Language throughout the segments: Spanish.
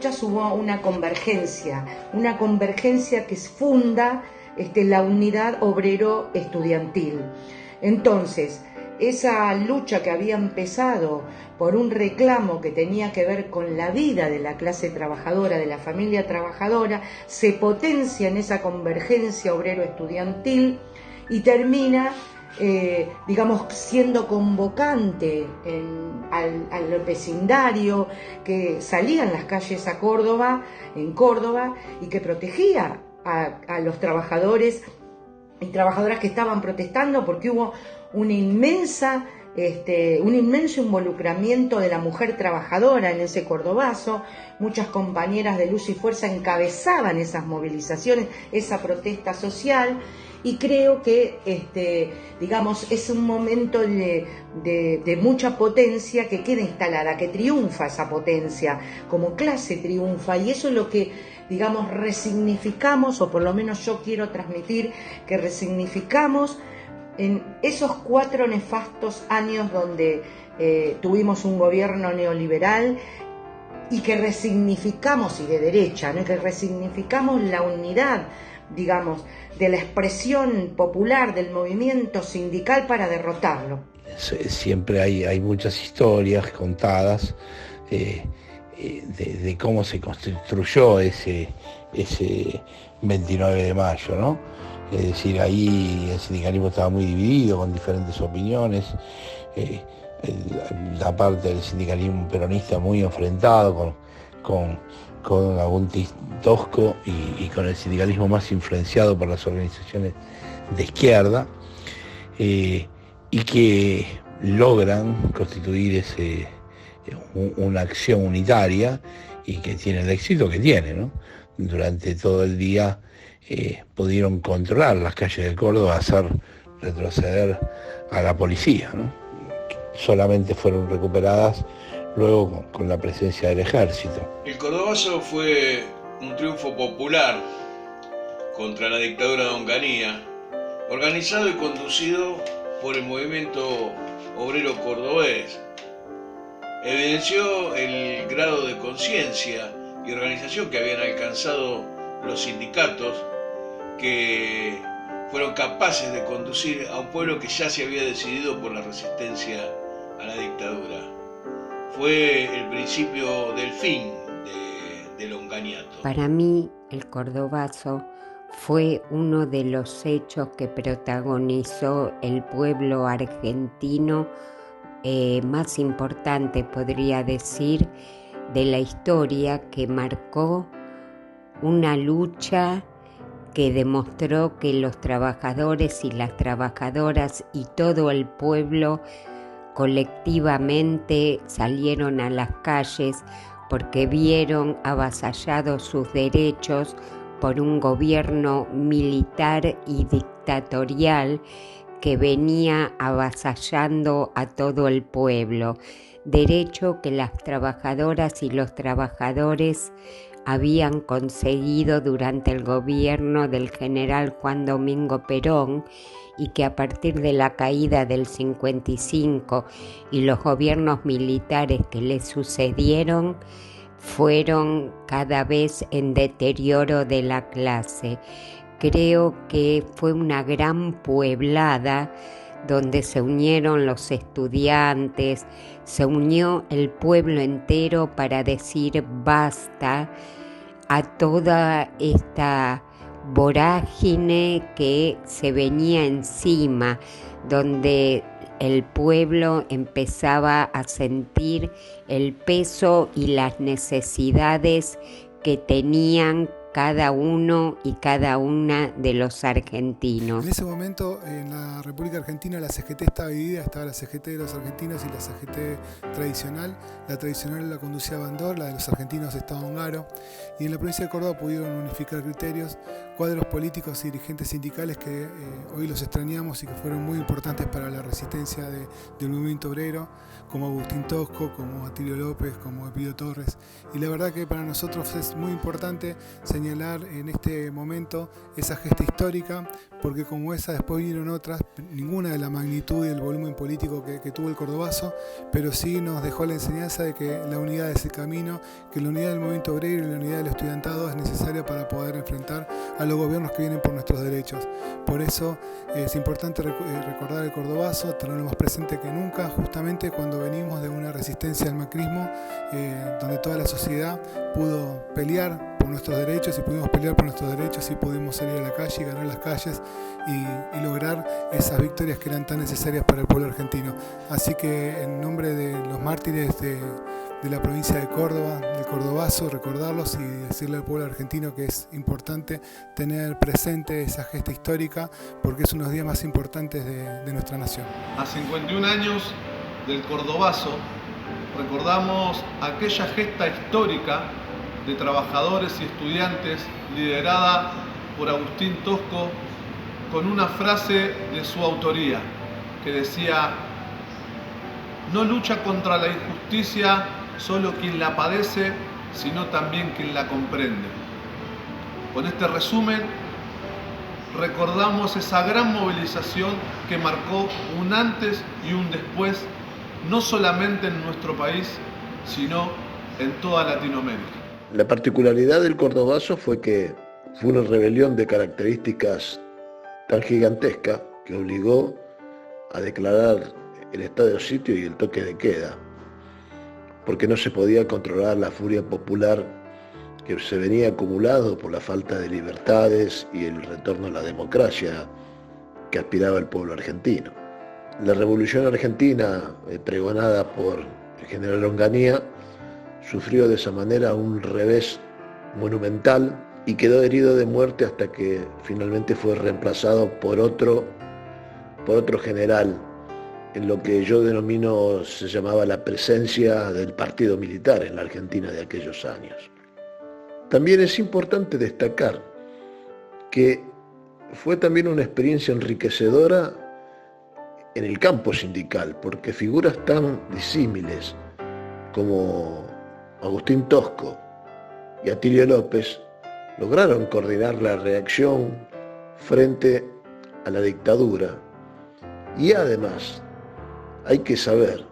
luchas hubo una convergencia que funda la unidad obrero-estudiantil. Entonces, esa lucha que había empezado por un reclamo que tenía que ver con la vida de la clase trabajadora, de la familia trabajadora, se potencia en esa convergencia obrero-estudiantil y termina, siendo convocante al vecindario que salía en las calles en Córdoba, y que protegía a los trabajadores y trabajadoras que estaban protestando, porque hubo un inmenso involucramiento de la mujer trabajadora en ese Cordobazo. Muchas compañeras de Luz y Fuerza encabezaban esas movilizaciones, esa protesta social, y creo que es un momento de mucha potencia que queda instalada, que triunfa esa potencia, como clase triunfa, y eso es lo que resignificamos, o por lo menos yo quiero transmitir que resignificamos en esos 4 nefastos años donde tuvimos un gobierno neoliberal, y que resignificamos, y de derecha, ¿no? Que resignificamos la unidad, de la expresión popular del movimiento sindical para derrotarlo. Siempre hay muchas historias contadas de cómo se construyó ese 29 de mayo, ¿no? Es decir, ahí el sindicalismo estaba muy dividido, con diferentes opiniones, la parte del sindicalismo peronista muy enfrentado con Agustín Tosco y con el sindicalismo más influenciado por las organizaciones de izquierda, y que logran constituir una acción unitaria, y que tiene el éxito que tiene, ¿no? Durante todo el día pudieron controlar las calles de Córdoba, hacer retroceder a la policía, ¿no? Solamente fueron recuperadas luego con la presencia del ejército. El Cordobazo fue un triunfo popular contra la dictadura de Onganía, organizado y conducido por el movimiento obrero cordobés. Evidenció el grado de conciencia y organización que habían alcanzado los sindicatos, que fueron capaces de conducir a un pueblo que ya se había decidido por la resistencia a la dictadura. Fue el principio del fin del onganiato. Para mí, el Cordobazo fue uno de los hechos que protagonizó el pueblo argentino más importante, podría decir, de la historia, que marcó una lucha que demostró que los trabajadores y las trabajadoras y todo el pueblo colectivamente salieron a las calles porque vieron avasallados sus derechos por un gobierno militar y dictatorial que venía avasallando a todo el pueblo. Derecho que las trabajadoras y los trabajadores habían conseguido durante el gobierno del general Juan Domingo Perón, y que a partir de la caída del 55 y los gobiernos militares que le sucedieron fueron cada vez en deterioro de la clase. Creo que fue una gran pueblada donde se unieron los estudiantes, se unió el pueblo entero para decir basta a toda esta vorágine que se venía encima, donde el pueblo empezaba a sentir el peso y las necesidades que tenían cada uno y cada una de los argentinos. En ese momento, en la República Argentina, la CGT estaba dividida, estaba la CGT de los argentinos y la CGT tradicional. La tradicional la conducía Bandor, la de los argentinos estaba Ongaro, y en la provincia de Córdoba pudieron unificar criterios, cuadros políticos y dirigentes sindicales que hoy los extrañamos y que fueron muy importantes para la resistencia del movimiento obrero, como Agustín Tosco, como Atilio López, como Epidio Torres. Y la verdad que para nosotros es muy importante señalar señalar en este momento esa gesta histórica, porque como esa después vinieron otras, ninguna de la magnitud y el volumen político que tuvo el Cordobazo, pero sí nos dejó la enseñanza de que la unidad es el camino, que la unidad del movimiento obrero y la unidad del estudiantado es necesaria para poder enfrentar a los gobiernos que vienen por nuestros derechos. Por eso es importante recordar el Cordobazo, tenerlo más presente que nunca, justamente cuando venimos de una resistencia al macrismo, donde toda la sociedad pudo pelear por nuestros derechos, y pudimos pelear por nuestros derechos y pudimos salir a la calle y ganar las calles y lograr esas victorias que eran tan necesarias para el pueblo argentino. Así que en nombre de los mártires de la provincia de Córdoba, del Cordobazo, recordarlos y decirle al pueblo argentino que es importante tener presente esa gesta histórica, porque es uno de los días más importantes de nuestra nación. A 51 años del Cordobazo, recordamos aquella gesta histórica de trabajadores y estudiantes liderada por Agustín Tosco, con una frase de su autoría que decía: no lucha contra la injusticia solo quien la padece, sino también quien la comprende. Con este resumen recordamos esa gran movilización que marcó un antes y un después, no solamente en nuestro país, sino en toda Latinoamérica. La particularidad del Cordobazo fue que fue una rebelión de características tan gigantesca que obligó a declarar el estado de sitio y el toque de queda, porque no se podía controlar la furia popular que se venía acumulado por la falta de libertades y el retorno a la democracia que aspiraba el pueblo argentino. La revolución argentina, pregonada por el general Onganía, sufrió de esa manera un revés monumental y quedó herido de muerte hasta que finalmente fue reemplazado por otro general, en lo que yo denomino, se llamaba la presencia del partido militar en la Argentina de aquellos años. También es importante destacar que fue también una experiencia enriquecedora en el campo sindical, porque figuras tan disímiles como Agustín Tosco y Atilio López lograron coordinar la reacción frente a la dictadura. Y además hay que saber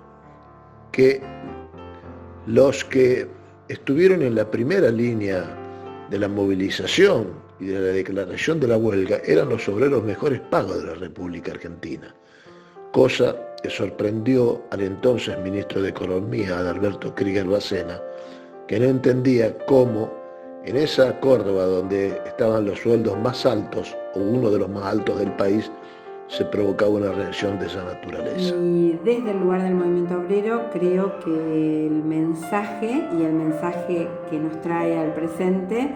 que los que estuvieron en la primera línea de la movilización y de la declaración de la huelga eran los obreros mejores pagos de la República Argentina, cosa que sorprendió al entonces ministro de Economía, Adalberto Krieger Bacena, que no entendía cómo en esa Córdoba donde estaban los sueldos más altos, o uno de los más altos del país, se provocaba una reacción de esa naturaleza. Y desde el lugar del movimiento obrero creo que el mensaje que nos trae al presente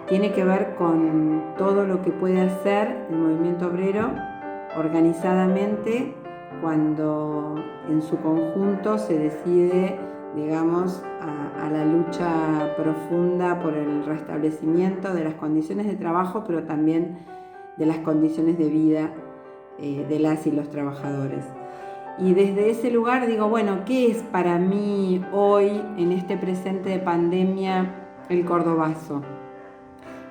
tiene que ver con todo lo que puede hacer el movimiento obrero organizadamente cuando en su conjunto se decide, digamos, a la lucha profunda por el restablecimiento de las condiciones de trabajo, pero también de las condiciones de vida de las y los trabajadores. Y desde ese lugar digo, bueno, ¿qué es para mí hoy, en este presente de pandemia, el Cordobazo?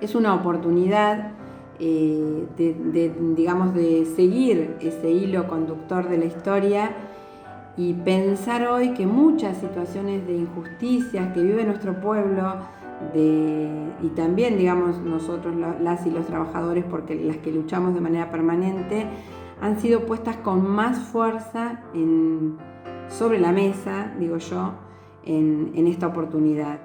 Es una oportunidad de seguir ese hilo conductor de la historia y pensar hoy que muchas situaciones de injusticias que vive nuestro pueblo y también, digamos, nosotros las y los trabajadores, porque las que luchamos de manera permanente, han sido puestas con más fuerza sobre la mesa, digo yo, en esta oportunidad.